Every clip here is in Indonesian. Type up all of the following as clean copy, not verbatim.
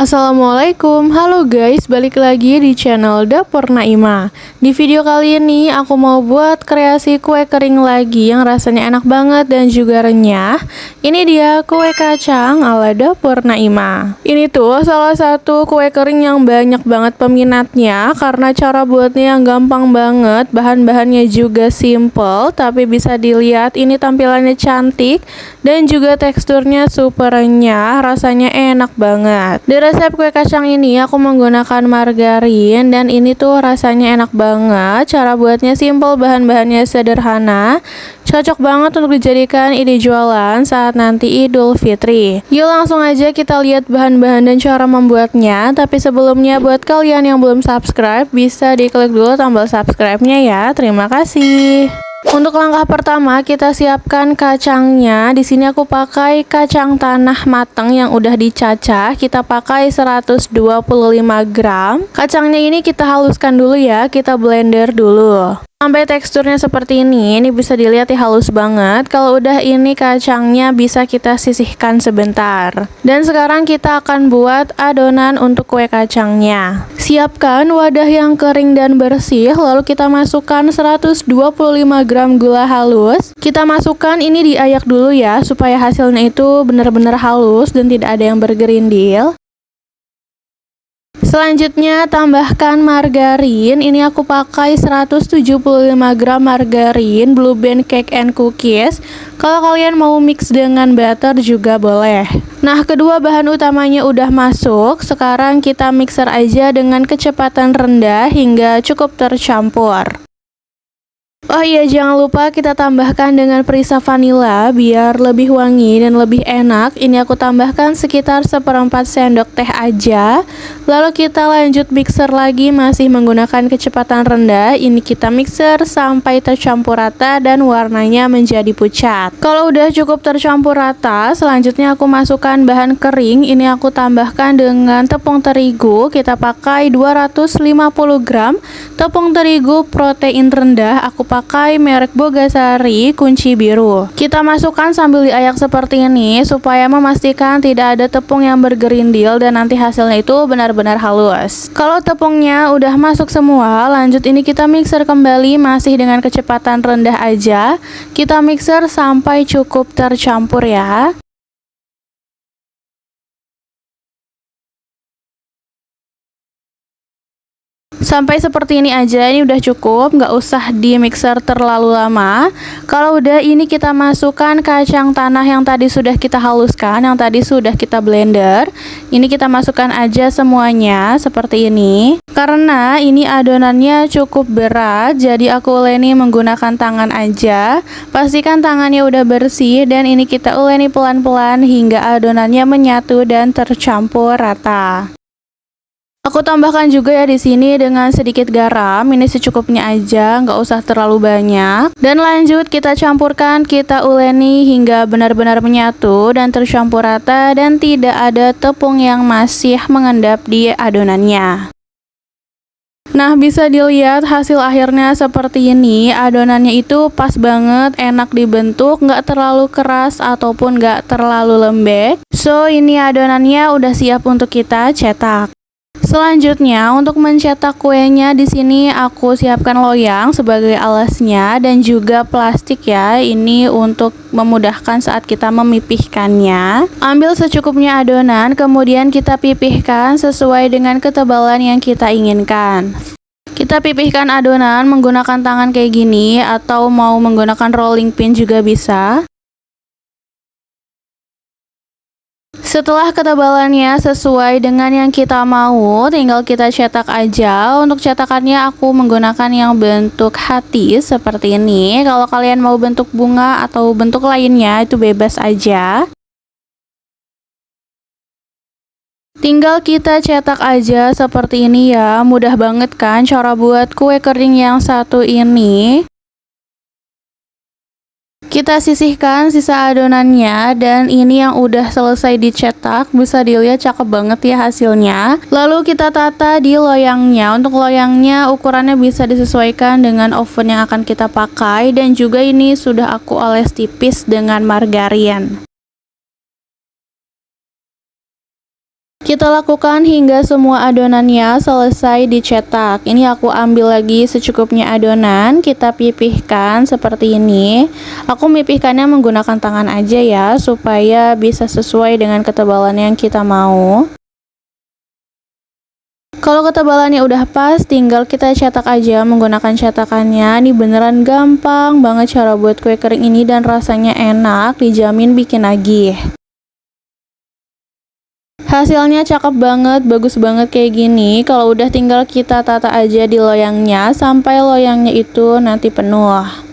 Assalamualaikum, halo guys, balik lagi di channel Dapur Naima. Di video kali ini aku mau buat kreasi kue kering lagi yang rasanya enak banget dan juga renyah. Ini dia kue kacang ala Dapur Naima. Ini tuh salah satu kue kering yang banyak banget peminatnya karena cara buatnya yang gampang banget, bahan-bahannya juga simple, tapi bisa dilihat ini tampilannya cantik dan juga teksturnya super renyah, rasanya enak banget. Di resep kue kacang ini aku menggunakan margarin dan ini tuh rasanya enak banget. Cara buatnya simple, bahan-bahannya sederhana. Cocok banget untuk dijadikan ide jualan saat nanti Idul Fitri. Yuk langsung aja kita lihat bahan-bahan dan cara membuatnya. Tapi sebelumnya buat kalian yang belum subscribe bisa diklik dulu tombol subscribe-nya ya. Terima kasih. Untuk langkah pertama kita siapkan kacangnya. Di sini aku pakai kacang tanah matang yang udah dicacah. Kita pakai 125 gram. Kacangnya ini kita haluskan dulu ya, kita blender dulu. Sampai teksturnya seperti ini bisa dilihat ya halus banget. Kalau udah ini kacangnya bisa kita sisihkan sebentar. Dan sekarang kita akan buat adonan untuk kue kacangnya. Siapkan wadah yang kering dan bersih, lalu kita masukkan 125 gram gula halus. Kita masukkan ini diayak dulu ya, supaya hasilnya itu benar-benar halus dan tidak ada yang bergerindil. Selanjutnya tambahkan margarin. Ini aku pakai 175 gram margarin Blue Band Cake and Cookies. Kalau kalian mau mix dengan butter juga boleh. Nah, kedua bahan utamanya udah masuk. Sekarang kita mixer aja dengan kecepatan rendah hingga cukup tercampur. Oh iya, jangan lupa kita tambahkan dengan perisa vanila biar lebih wangi dan lebih enak. Ini aku tambahkan sekitar 1/4 sendok teh aja. Lalu kita lanjut mixer lagi masih menggunakan kecepatan rendah. Ini kita mixer sampai tercampur rata dan warnanya menjadi pucat. Kalau udah cukup tercampur rata, selanjutnya aku masukkan bahan kering. Ini aku tambahkan dengan tepung terigu. Kita pakai 250 gram tepung terigu protein rendah. Aku pakai merek Bogasari kunci biru. Kita masukkan sambil diayak seperti ini supaya memastikan tidak ada tepung yang bergerindil dan nanti hasilnya itu benar-benar halus. Kalau tepungnya udah masuk semua, lanjut ini kita mixer kembali masih dengan kecepatan rendah aja. Kita mixer sampai cukup tercampur ya. Sampai seperti ini aja, ini udah cukup, nggak usah di mixer terlalu lama. Kalau udah ini kita masukkan kacang tanah yang tadi sudah kita haluskan, yang tadi sudah kita blender. Ini kita masukkan aja semuanya seperti ini. Karena ini adonannya cukup berat, jadi aku uleni menggunakan tangan aja. Pastikan tangannya udah bersih dan ini kita uleni pelan-pelan hingga adonannya menyatu dan tercampur rata. Aku tambahkan juga ya di sini dengan sedikit garam, ini secukupnya aja, nggak usah terlalu banyak. Dan lanjut kita campurkan, kita uleni hingga benar-benar menyatu dan tercampur rata dan tidak ada tepung yang masih mengendap di adonannya. Nah, bisa dilihat hasil akhirnya seperti ini. Adonannya itu pas banget, enak dibentuk, nggak terlalu keras ataupun nggak terlalu lembek. So, ini adonannya udah siap untuk kita cetak. Selanjutnya untuk mencetak kuenya di sini aku siapkan loyang sebagai alasnya dan juga plastik ya. Ini untuk memudahkan saat kita memipihkannya. Ambil secukupnya adonan, kemudian kita pipihkan sesuai dengan ketebalan yang kita inginkan. Kita pipihkan adonan menggunakan tangan kayak gini atau mau menggunakan rolling pin juga bisa. Setelah ketebalannya sesuai dengan yang kita mau, tinggal kita cetak aja. Untuk cetakannya aku menggunakan yang bentuk hati seperti ini. Kalau kalian mau bentuk bunga atau bentuk lainnya itu bebas aja. Tinggal kita cetak aja seperti ini ya. Mudah banget kan cara buat kue kering yang satu ini. Kita sisihkan sisa adonannya dan ini yang udah selesai dicetak, bisa dilihat cakep banget ya hasilnya. Lalu kita tata di loyangnya. Untuk loyangnya ukurannya bisa disesuaikan dengan oven yang akan kita pakai dan juga ini sudah aku oles tipis dengan margarin. Kita lakukan hingga semua adonannya selesai dicetak. Ini aku ambil lagi secukupnya adonan, kita pipihkan seperti ini. Aku mipihkannya menggunakan tangan aja ya, supaya bisa sesuai dengan ketebalan yang kita mau. Kalau ketebalannya udah pas, tinggal kita cetak aja menggunakan cetakannya. Ini beneran gampang banget cara buat kue kering ini dan rasanya enak, dijamin bikin nagih. Hasilnya cakep banget, bagus banget kayak gini. Kalau udah tinggal kita tata aja di loyangnya sampai loyangnya itu nanti penuh.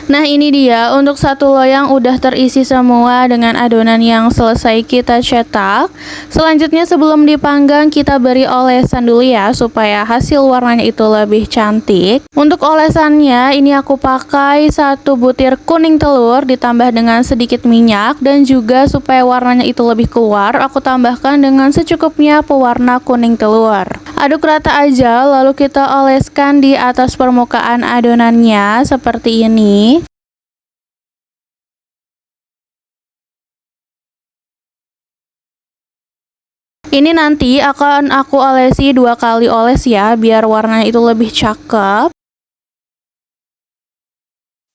Nah ini dia, untuk satu loyang udah terisi semua dengan adonan yang selesai kita cetak. Selanjutnya sebelum dipanggang kita beri olesan dulu ya, supaya hasil warnanya itu lebih cantik. Untuk olesannya ini aku pakai 1 butir kuning telur ditambah dengan sedikit minyak, dan juga supaya warnanya itu lebih keluar, aku tambahkan dengan secukupnya pewarna kuning telur. Aduk rata aja, lalu kita oleskan di atas permukaan adonannya seperti ini. Ini nanti akan aku olesi 2 kali oles ya, biar warnanya itu lebih cakep.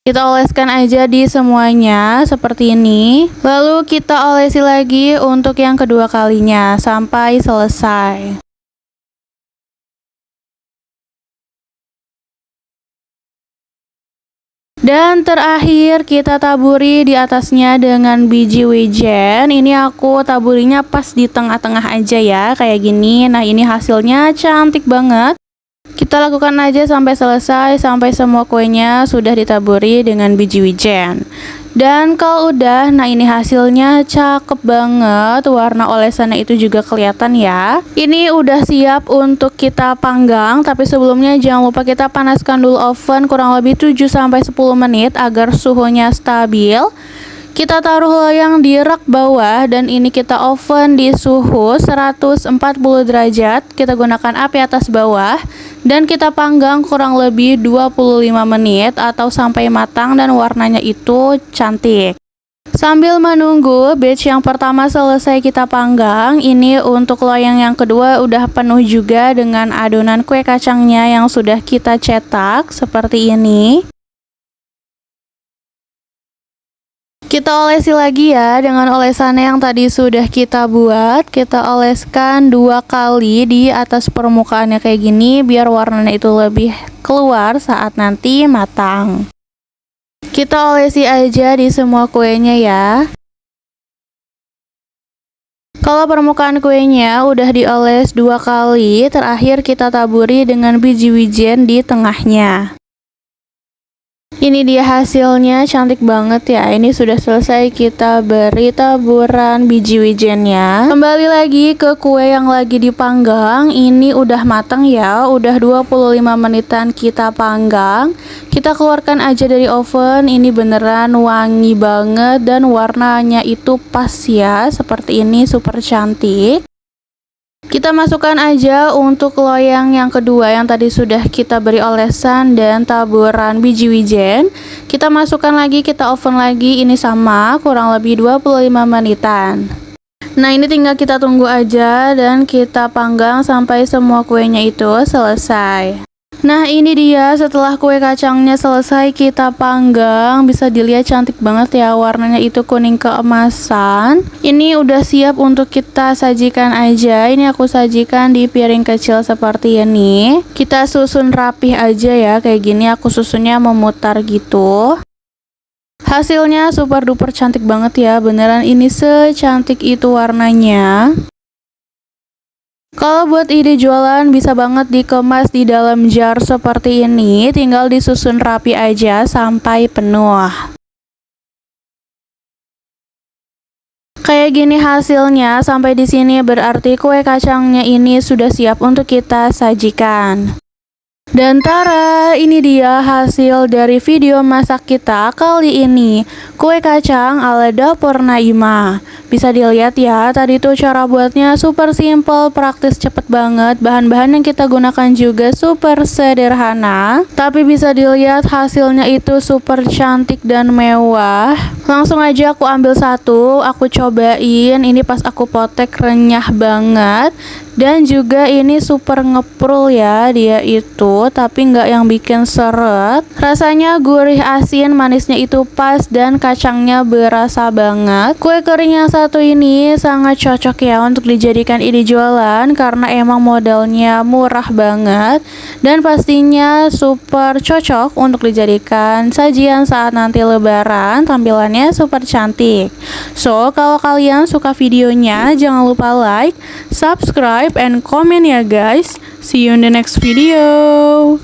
Kita oleskan aja di semuanya seperti ini. Lalu kita olesi lagi untuk yang kedua kalinya sampai selesai. Dan terakhir kita taburi di atasnya dengan biji wijen. Ini aku taburinya pas di tengah-tengah aja ya, kayak gini. Nah ini hasilnya cantik banget. Kita lakukan aja sampai selesai, sampai semua kuenya sudah ditaburi dengan biji wijen. Dan kalau udah, nah ini hasilnya cakep banget. Warna olesannya itu juga kelihatan ya. Ini udah siap untuk kita panggang, tapi sebelumnya jangan lupa kita panaskan dulu oven kurang lebih 7-10 menit agar suhunya stabil. Kita taruh loyang di rak bawah dan ini kita oven di suhu 140 derajat. Kita gunakan api atas bawah dan kita panggang kurang lebih 25 menit atau sampai matang dan warnanya itu cantik. Sambil menunggu batch yang pertama selesai kita panggang, ini untuk loyang yang kedua udah penuh juga dengan adonan kue kacangnya yang sudah kita cetak seperti ini. Kita olesi lagi ya dengan olesannya yang tadi sudah kita buat. Kita oleskan 2 kali di atas permukaannya kayak gini biar warnanya itu lebih keluar saat nanti matang. Kita olesi aja di semua kuenya ya. Kalau permukaan kuenya udah dioles 2 kali, terakhir kita taburi dengan biji wijen di tengahnya. Ini dia hasilnya, cantik banget ya. Ini sudah selesai kita beri taburan biji wijennya. Kembali lagi ke kue yang lagi dipanggang. Ini udah matang ya, udah 25 menitan kita panggang. Kita keluarkan aja dari oven. Ini beneran wangi banget dan warnanya itu pas ya, seperti ini, super cantik. Kita masukkan aja untuk loyang yang kedua yang tadi sudah kita beri olesan dan taburan biji wijen. Kita masukkan lagi, kita oven lagi, ini sama kurang lebih 25 menitan. Nah ini tinggal kita tunggu aja dan kita panggang sampai semua kuenya itu selesai. Nah ini dia setelah kue kacangnya selesai kita panggang. Bisa dilihat cantik banget ya, warnanya itu kuning keemasan. Ini udah siap untuk kita sajikan aja. Ini aku sajikan di piring kecil seperti ini. Kita susun rapih aja ya, kayak gini aku susunnya memutar gitu. Hasilnya super duper cantik banget ya, beneran ini secantik itu warnanya. Kalau buat ide jualan bisa banget dikemas di dalam jar seperti ini, tinggal disusun rapi aja sampai penuh. Kayak gini hasilnya, sampai di sini berarti kue kacangnya ini sudah siap untuk kita sajikan. Dan tara, ini dia hasil dari video masak kita kali ini, kue kacang ala dapur Naimah. Bisa dilihat ya, tadi tuh cara buatnya super simple, praktis, cepet banget. Bahan-bahan yang kita gunakan juga super sederhana, tapi bisa dilihat hasilnya itu super cantik dan mewah. Langsung aja aku ambil satu, aku cobain. Ini pas aku potek renyah banget. Dan juga ini super ngeprul ya dia itu, tapi nggak yang bikin seret. Rasanya gurih asin, manisnya itu pas dan kacangnya berasa banget. Kue kering yang satu ini sangat cocok ya untuk dijadikan ide jualan karena emang modalnya murah banget. Dan pastinya super cocok untuk dijadikan sajian saat nanti lebaran, tampilannya super cantik. So, kalau kalian suka videonya jangan lupa like, subscribe, and comment ya guys. See you in the next video.